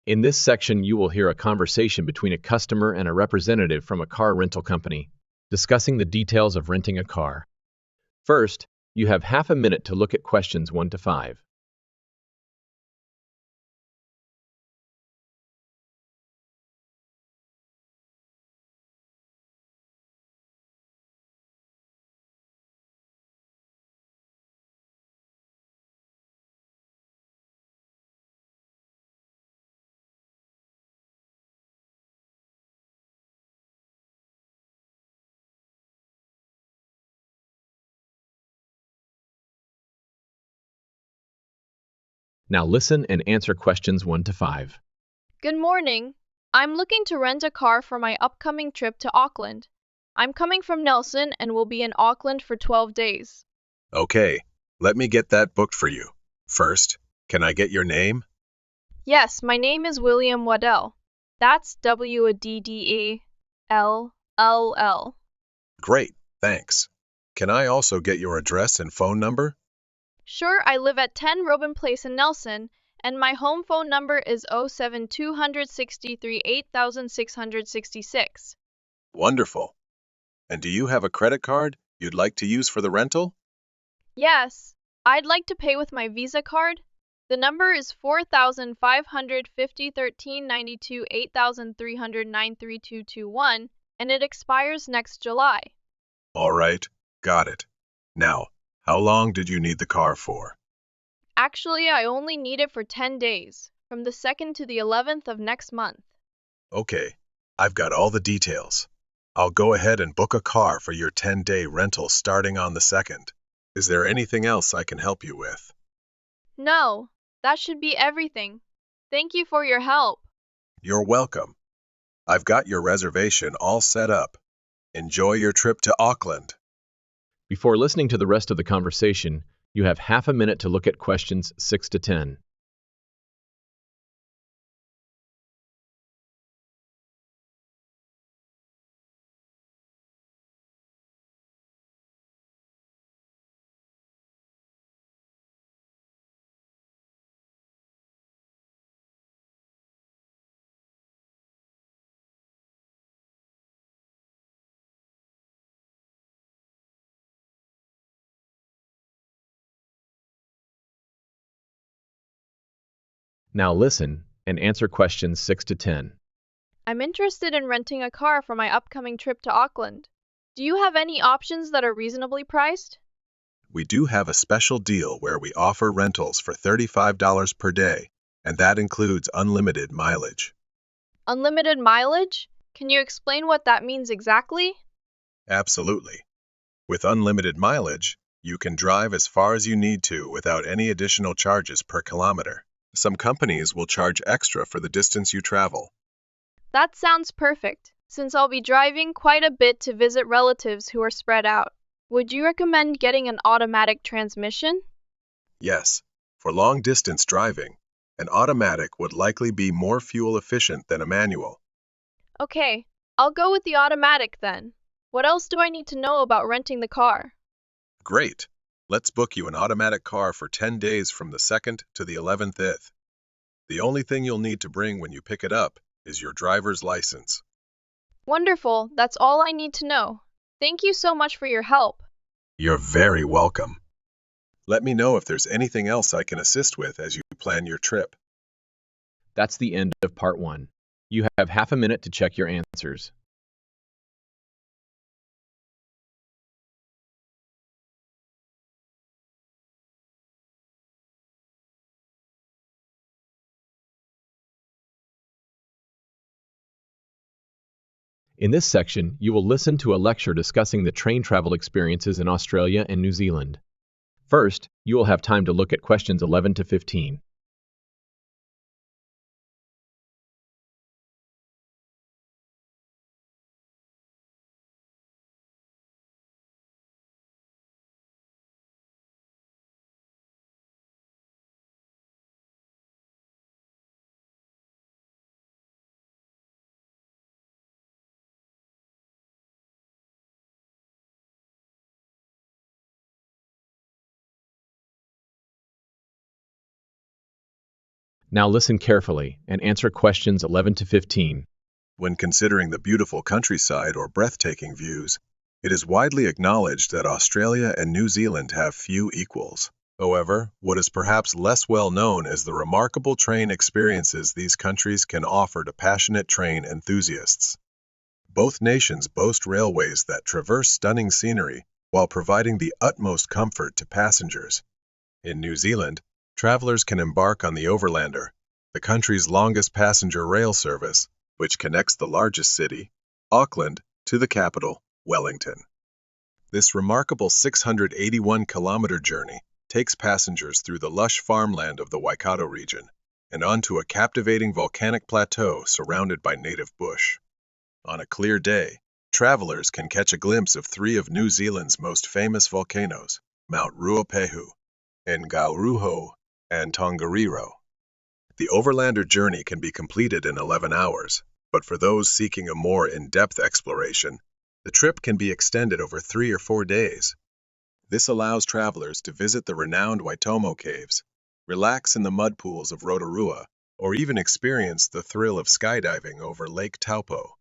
In this section, you will hear a conversation between a customer and a representative from a car rental company, discussing the details of renting a car. First, you have half a minute to look at questions 1 to 5. Now listen and answer questions 1 to 5. Good morning. I'm looking to rent a car for my upcoming trip to Auckland. I'm coming from Nelson and will be in Auckland for 12 days. Okay, let me get that booked for you. First, can I get your name? Yes, my name is William Waddell. That's Waddell. Great, thanks. Can I also get your address and phone number? Sure, I live at 10 Robyn Place in Nelson, and my home phone number is 07263 8666. Wonderful. And do you have a credit card you'd like to use for the rental? Yes, I'd like to pay with my Visa card. The number is 4550 1392 8300 93221, and it expires next July. All right, got it. Now, how long did you need the car for? Actually, I only need it for 10 days, from the 2nd to the 11th of next month. Okay, I've got all the details. I'll go ahead and book a car for your 10-day rental starting on the 2nd. Is there anything else I can help you with? No, that should be everything. Thank you for your help. You're welcome. I've got your reservation all set up. Enjoy your trip to Auckland. Before listening to the rest of the conversation, you have half a minute to look at questions 6 to 10. Now listen and answer questions 6 to 10. I'm interested in renting a car for my upcoming trip to Auckland. Do you have any options that are reasonably priced? We do have a special deal where we offer rentals for $35 per day, and that includes unlimited mileage. Unlimited mileage? Can you explain what that means exactly? Absolutely. With unlimited mileage, you can drive as far as you need to without any additional charges per kilometer. Some companies will charge extra for the distance you travel. That sounds perfect, since I'll be driving quite a bit to visit relatives who are spread out. Would you recommend getting an automatic transmission? Yes, for long-distance driving, an automatic would likely be more fuel efficient than a manual. Okay, I'll go with the automatic then. What else do I need to know about renting the car? Great. Let's book you an automatic car for 10 days from the 2nd to the 11th. The only thing you'll need to bring when you pick it up is your driver's license. Wonderful, that's all I need to know. Thank you so much for your help. You're very welcome. Let me know if there's anything else I can assist with as you plan your trip. That's the end of part 1. You have half a minute to check your answers. In this section, you will listen to a lecture discussing the train travel experiences in Australia and New Zealand. First, you will have time to look at questions 11 to 15. Now listen carefully and answer questions 11 to 15. When considering the beautiful countryside or breathtaking views, it is widely acknowledged that Australia and New Zealand have few equals. However, what is perhaps less well known is the remarkable train experiences these countries can offer to passionate train enthusiasts. Both nations boast railways that traverse stunning scenery while providing the utmost comfort to passengers. In New Zealand, travelers can embark on the Overlander, the country's longest passenger rail service, which connects the largest city, Auckland, to the capital, Wellington. This remarkable 681-kilometer journey takes passengers through the lush farmland of the Waikato region and onto a captivating volcanic plateau surrounded by native bush. On a clear day, travelers can catch a glimpse of three of New Zealand's most famous volcanoes, Mount Ruapehu, Ngauruho, and Tongariro. The Overlander journey can be completed in 11 hours, but for those seeking a more in-depth exploration, the trip can be extended over 3 or 4 days. This allows travelers to visit the renowned Waitomo Caves, relax in the mud pools of Rotorua, or even experience the thrill of skydiving over Lake Taupo.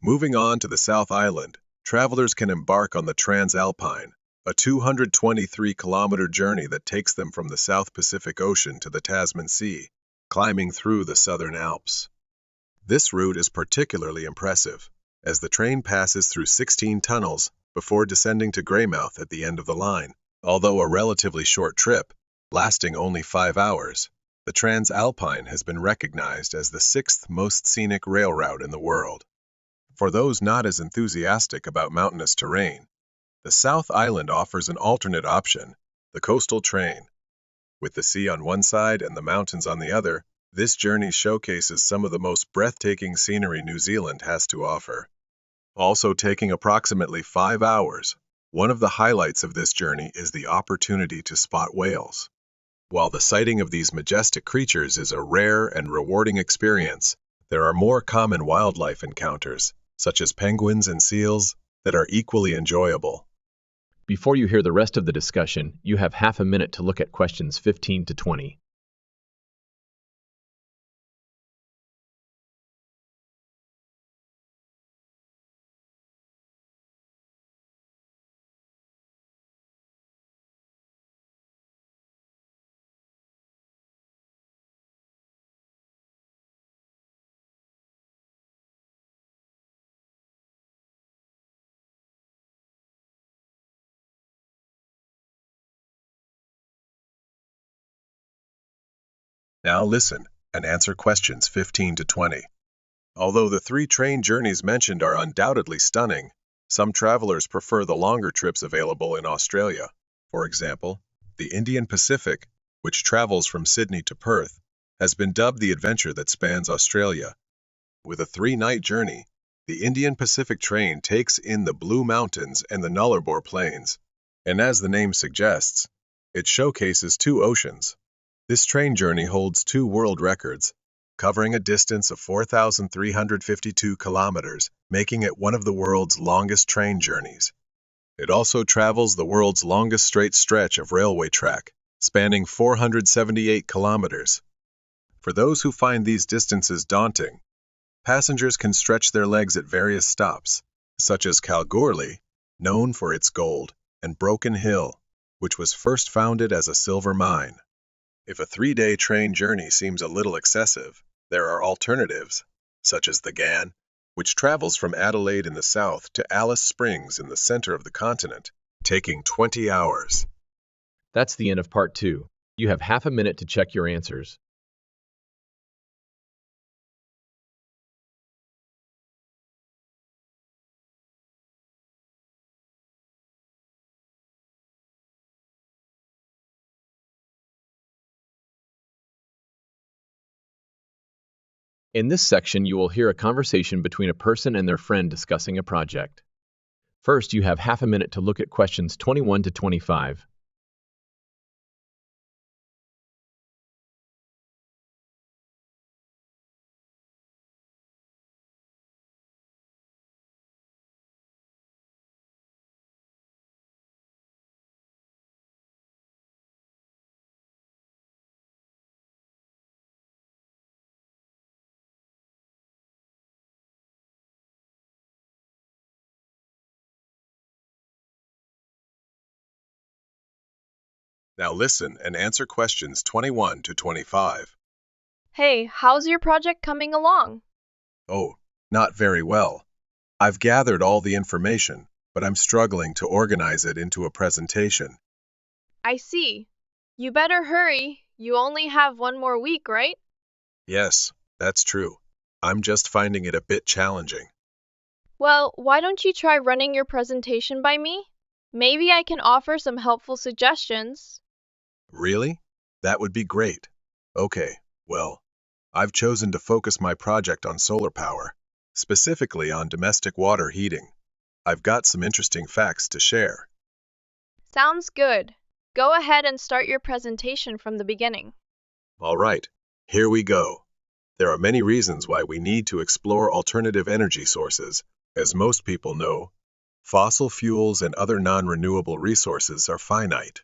Moving on to the South Island, travelers can embark on the Transalpine, a 223-kilometer journey that takes them from the South Pacific Ocean to the Tasman Sea, climbing through the Southern Alps. This route is particularly impressive, as the train passes through 16 tunnels before descending to Greymouth at the end of the line. Although a relatively short trip, lasting only 5 hours, the Transalpine has been recognized as the 6th most scenic rail route in the world. For those not as enthusiastic about mountainous terrain, the South Island offers an alternate option, the coastal train. With the sea on one side and the mountains on the other, this journey showcases some of the most breathtaking scenery New Zealand has to offer. Also taking approximately 5 hours, one of the highlights of this journey is the opportunity to spot whales. While the sighting of these majestic creatures is a rare and rewarding experience, there are more common wildlife encounters, such as penguins and seals, that are equally enjoyable. Before you hear the rest of the discussion, you have half a minute to look at questions 15 to 20. Now listen and answer questions 15 to 20. Although the 3 train journeys mentioned are undoubtedly stunning, some travelers prefer the longer trips available in Australia. For example, the Indian Pacific, which travels from Sydney to Perth, has been dubbed the adventure that spans Australia. With a 3-night journey, the Indian Pacific train takes in the Blue Mountains and the Nullarbor Plains, and as the name suggests, it showcases 2 oceans. This train journey holds 2 world records, covering a distance of 4,352 kilometers, making it one of the world's longest train journeys. It also travels the world's longest straight stretch of railway track, spanning 478 kilometers. For those who find these distances daunting, passengers can stretch their legs at various stops, such as Kalgoorlie, known for its gold, and Broken Hill, which was first founded as a silver mine. If a 3-day train journey seems a little excessive, there are alternatives, such as the GAN, which travels from Adelaide in the south to Alice Springs in the center of the continent, taking 20 hours. That's the end of part 2. You have half a minute to check your answers. In this section, you will hear a conversation between a person and their friend discussing a project. First, you have half a minute to look at questions 21 to 25. Now listen and answer questions 21 to 25. Hey, how's your project coming along? Oh, not very well. I've gathered all the information, but I'm struggling to organize it into a presentation. I see. You better hurry. You only have one more week, right? Yes, that's true. I'm just finding it a bit challenging. Well, why don't you try running your presentation by me? Maybe I can offer some helpful suggestions. Really? That would be great. Okay, well, I've chosen to focus my project on solar power, specifically on domestic water heating. I've got some interesting facts to share. Sounds good. Go ahead and start your presentation from the beginning. All right, here we go. There are many reasons why we need to explore alternative energy sources. As most people know, fossil fuels and other non-renewable resources are finite.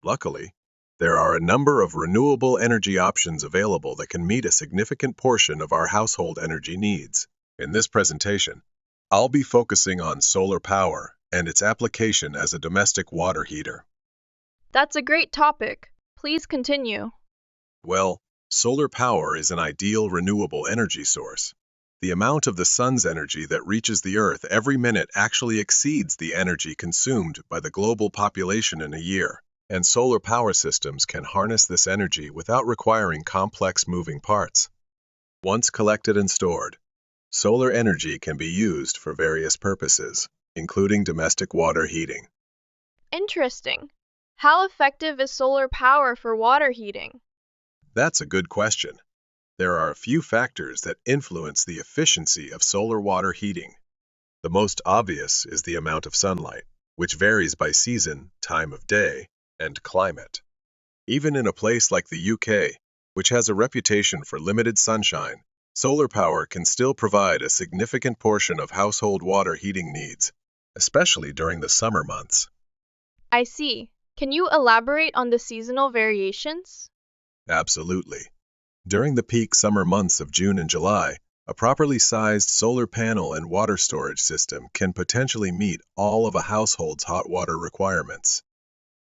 Luckily, there are a number of renewable energy options available that can meet a significant portion of our household energy needs. In this presentation, I'll be focusing on solar power and its application as a domestic water heater. That's a great topic. Please continue. Well, solar power is an ideal renewable energy source. The amount of the sun's energy that reaches the Earth every minute actually exceeds the energy consumed by the global population in a year, and solar power systems can harness this energy without requiring complex moving parts. Once collected and stored, solar energy can be used for various purposes, including domestic water heating. Interesting. How effective is solar power for water heating? That's a good question. There are a few factors that influence the efficiency of solar water heating. The most obvious is the amount of sunlight, which varies by season, time of day, and climate. Even in a place like the UK, which has a reputation for limited sunshine, solar power can still provide a significant portion of household water heating needs, especially during the summer months. I see. Can you elaborate on the seasonal variations? Absolutely. During the peak summer months of June and July, a properly sized solar panel and water storage system can potentially meet all of a household's hot water requirements.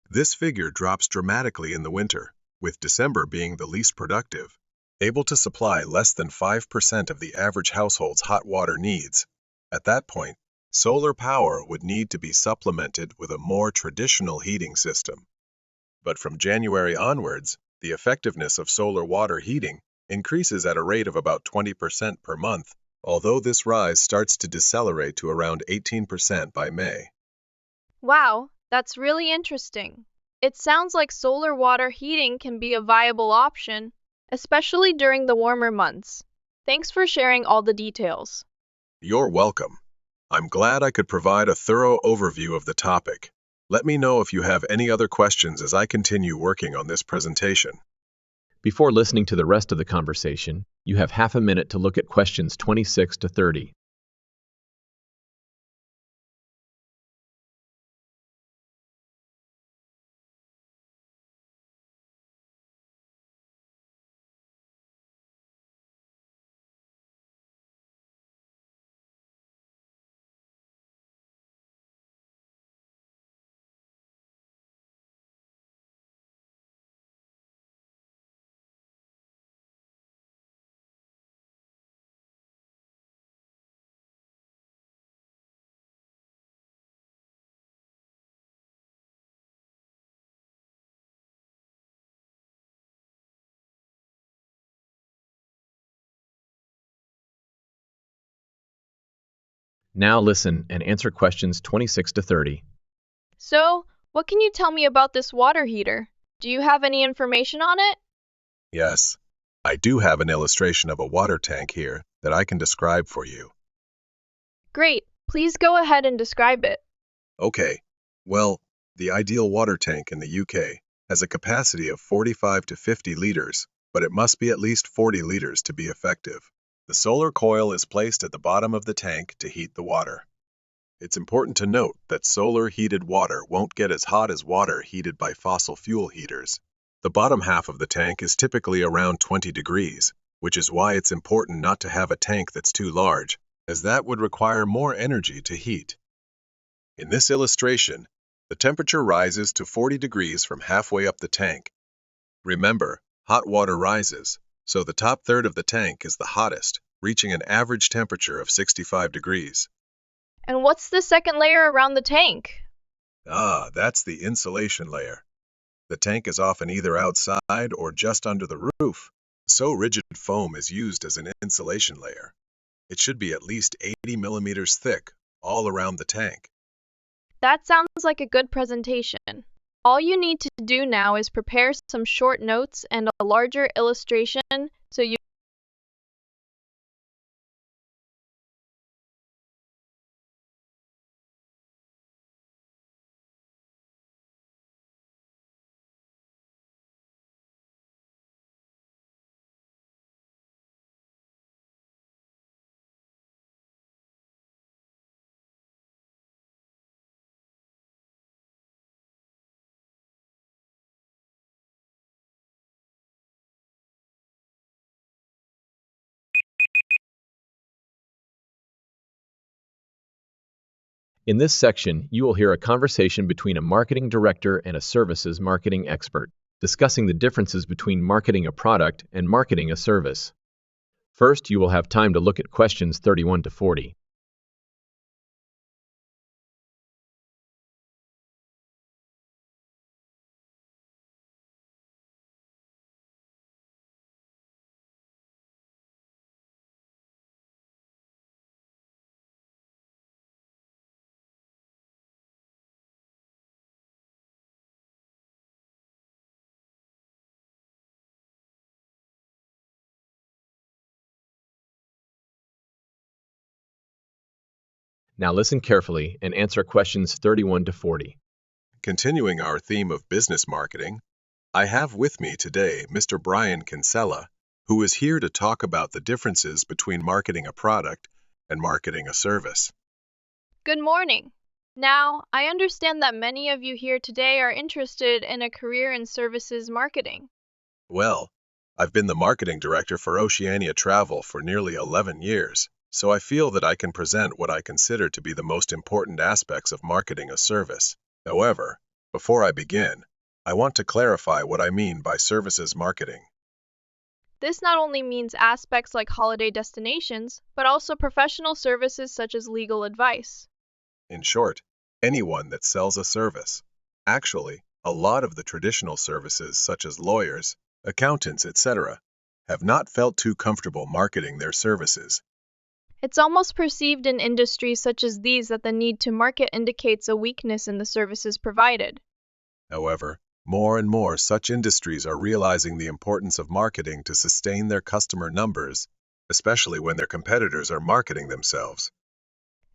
This figure drops dramatically in the winter, with December being the least productive, able to supply less than 5% of the average household's hot water needs. At that point, solar power would need to be supplemented with a more traditional heating system. But from January onwards, the effectiveness of solar water heating increases at a rate of about 20% per month, although this rise starts to decelerate to around 18% by May. Wow, that's really interesting. It sounds like solar water heating can be a viable option, especially during the warmer months. Thanks for sharing all the details. You're welcome. I'm glad I could provide a thorough overview of the topic. Let me know if you have any other questions as I continue working on this presentation. Before listening to the rest of the conversation, you have half a minute to look at questions 26 to 30. Now listen and answer questions 26 to 30. So, what can you tell me about this water heater? Do you have any information on it? Yes, I do have an illustration of a water tank here that I can describe for you. Great. Please go ahead and describe it. Okay, well, the ideal water tank in the UK has a capacity of 45 to 50 liters, but it must be at least 40 liters to be effective. The solar coil is placed at the bottom of the tank to heat the water. It's important to note that solar heated water won't get as hot as water heated by fossil fuel heaters. The bottom half of the tank is typically around 20 degrees, which is why it's important not to have a tank that's too large, as that would require more energy to heat. In this illustration, The temperature rises to 40 degrees from halfway up the tank. Remember, hot water rises, so the top third of the tank is the hottest, reaching an average temperature of 65 degrees. And what's the second layer around the tank? That's the insulation layer. The tank is often either outside or just under the roof, so rigid foam is used as an insulation layer. It should be at least 80 millimeters thick, all around the tank. That sounds like a good presentation. All you need to do now is prepare some short notes and a larger illustration so you In this section, you will hear a conversation between a marketing director and a services marketing expert, discussing the differences between marketing a product and marketing a service. First, you will have time to look at questions 31 to 40. Now listen carefully and answer questions 31 to 40. Continuing our theme of business marketing, I have with me today Mr. Brian Kinsella, who is here to talk about the differences between marketing a product and marketing a service. Good morning. Now, I understand that many of you here today are interested in a career in services marketing. Well, I've been the marketing director for Oceania Travel for nearly 11 years, so I feel that I can present what I consider to be the most important aspects of marketing a service. However, before I begin, I want to clarify what I mean by services marketing. This not only means aspects like holiday destinations, but also professional services such as legal advice. In short, anyone that sells a service. Actually, a lot of the traditional services such as lawyers, accountants, etc., have not felt too comfortable marketing their services. It's almost perceived in industries such as these that the need to market indicates a weakness in the services provided. However, more and more such industries are realizing the importance of marketing to sustain their customer numbers, especially when their competitors are marketing themselves.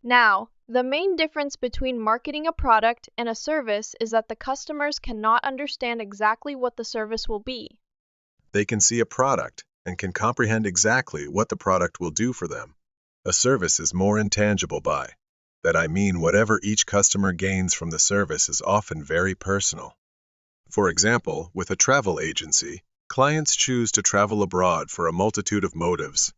Now, the main difference between marketing a product and a service is that the customers cannot understand exactly what the service will be. They can see a product and can comprehend exactly what the product will do for them. A service is more intangible by that I mean whatever each customer gains from the service is often very personal. For example, with a travel agency, clients choose to travel abroad for a multitude of motives.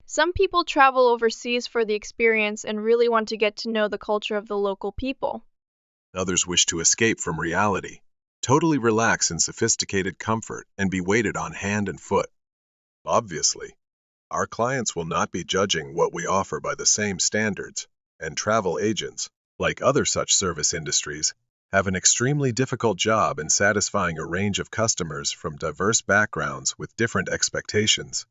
Some people travel overseas for the experience and really want to get to know the culture of the local people. Others wish to escape from reality, totally relax in sophisticated comfort, and be waited on hand and foot. Obviously, our clients will not be judging what we offer by the same standards, and travel agents, like other such service industries, have an extremely difficult job in satisfying a range of customers from diverse backgrounds with different expectations.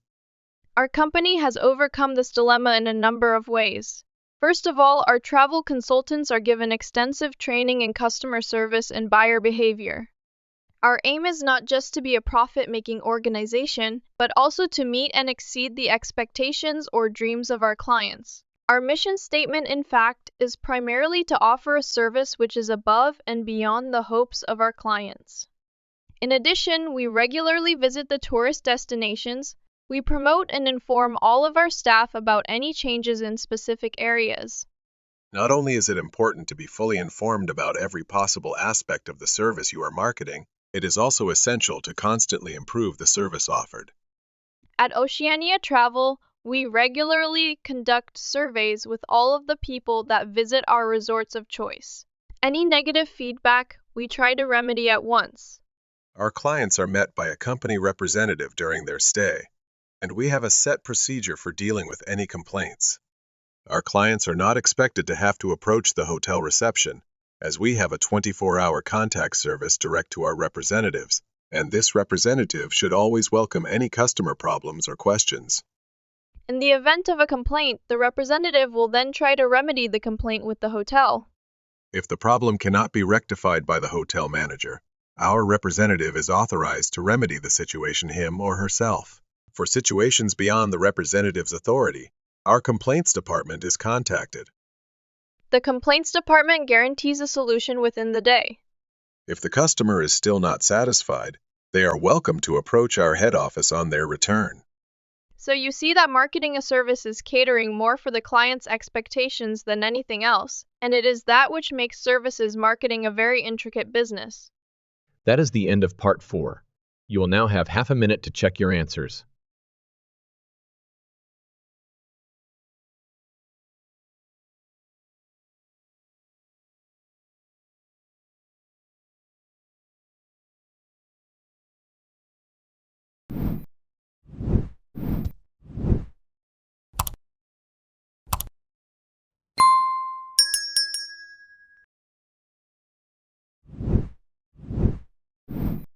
Our company has overcome this dilemma in a number of ways. First of all, our travel consultants are given extensive training in customer service and buyer behavior. Our aim is not just to be a profit-making organization, but also to meet and exceed the expectations or dreams of our clients. Our mission statement, in fact, is primarily to offer a service which is above and beyond the hopes of our clients. In addition, we regularly visit the tourist destinations. We promote and inform all of our staff about any changes in specific areas. Not only is it important to be fully informed about every possible aspect of the service you are marketing, it is also essential to constantly improve the service offered. At Oceania Travel, we regularly conduct surveys with all of the people that visit our resorts of choice. Any negative feedback, we try to remedy at once. Our clients are met by a company representative during their stay, and we have a set procedure for dealing with any complaints. Our clients are not expected to have to approach the hotel reception, as we have a 24-hour contact service direct to our representatives, and this representative should always welcome any customer problems or questions. In the event of a complaint, the representative will then try to remedy the complaint with the hotel. If the problem cannot be rectified by the hotel manager, our representative is authorized to remedy the situation him or herself. For situations beyond the representative's authority, our complaints department is contacted. The complaints department guarantees a solution within the day. If the customer is still not satisfied, they are welcome to approach our head office on their return. So you see that marketing a service is catering more for the client's expectations than anything else, and it is that which makes services marketing a very intricate business. That is the end of part 4. You will now have half a minute to check your answers.